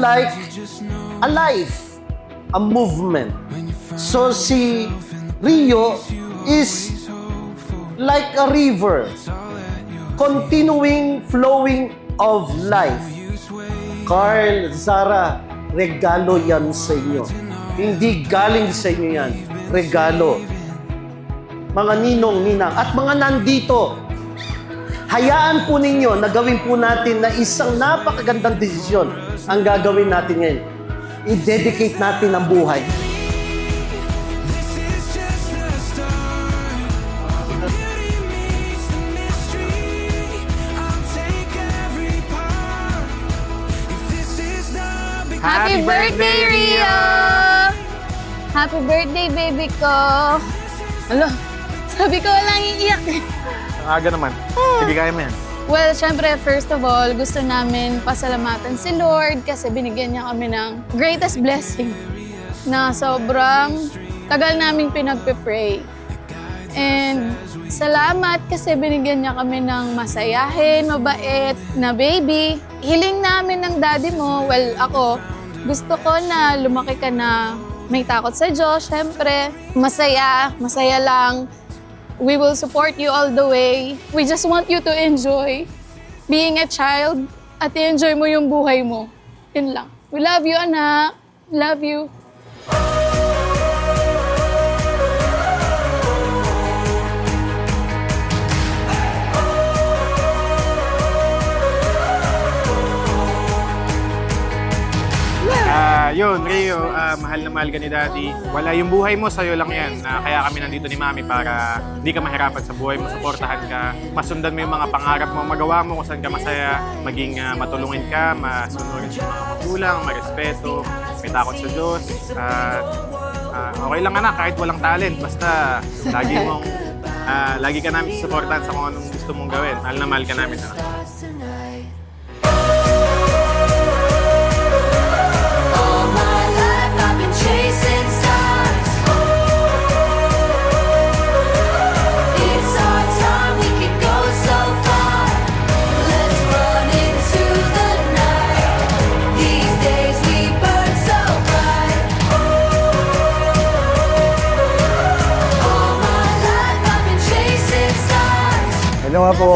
like a life, a movement. So si Rio is like a river, continuing flowing of life. Carl, Zara, regalo yan sa inyo. Hindi galing sa inyo yan. Regalo. Mga ninong, ninang, at mga nandito, hayaan po ninyo na gawin po natin na isang napakagandang desisyon ang gagawin natin ngayon. I-dedicate natin ang buhay. Happy birthday, Rio! Happy birthday, baby ko! Alo, sabi ko walang iiyak. Ang aga naman. Sige, kaya mo yan. Well, syempre, first of all, gusto namin pasalamatan si Lord kasi binigyan niya kami ng greatest blessing na sobrang tagal naming pinagpe-pray. And salamat kasi binigyan niya kami ng masayahin, mabait na baby. Hiling namin ng daddy mo, well, ako, gusto ko na lumaki ka na may takot sa Diyos, syempre. Masaya, masaya lang. We will support you all the way. We just want you to enjoy being a child at i-enjoy mo yung buhay mo. Yun lang. We love you, anak. Love you. Yun, Rio, mahal na mahal ka ni Daddy. Wala yung buhay mo, sa'yo lang yan. Kaya kami nandito ni Mami para hindi ka mahirapan sa buhay mo, suportahan ka. Masundan mo yung mga pangarap mo, magawa mo kung saan ka masaya. Maging matulungin ka, masunurin sa mga magulang, marespeto, may takot sa Diyos. Okay lang anak, kahit walang talent. Basta lagi ka namin susuportahan sa kung anong gusto mong gawin. Mahal na mahal ka namin. Ano nga po,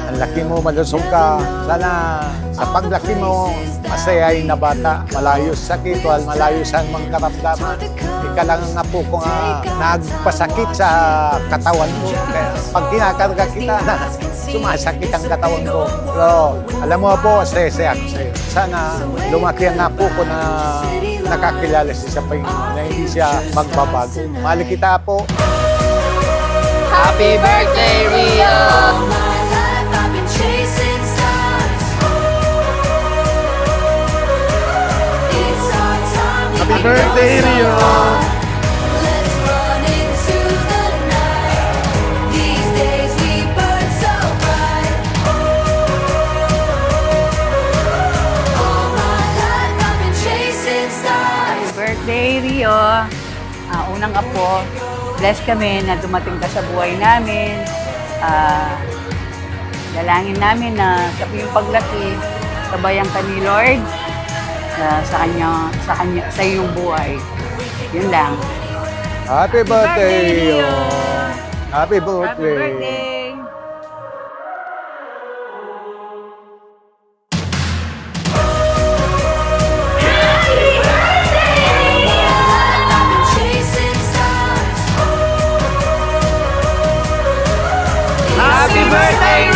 ang laki mo, malusog ka. Sana sa paglaki mo, masayahin na bata, malayo sa sakit, malayo sa mga karamdaman. Ika lang ang apo ko nga nagpasakit sa katawan ko. Kaya pag kinakarga kita, sumasakit ang katawan ko. Pero alam mo po, saya-saya ako sa'yo. Sana lumaki ang apo ko na nakakilala siya sa Panginoon, na hindi siya magbabago. Mahal kita po. Happy birthday, Rio! Happy birthday, Rio! Happy birthday, Rio! Unang apo, blessed kami na dumating ka sa buhay namin. Dalangin namin na sa iyong paglaki, sabayan ka ni Lord sa iyong buhay. Yun lang. Happy birthday, Rio! Happy Happy birthday! birthday! Happy birthday,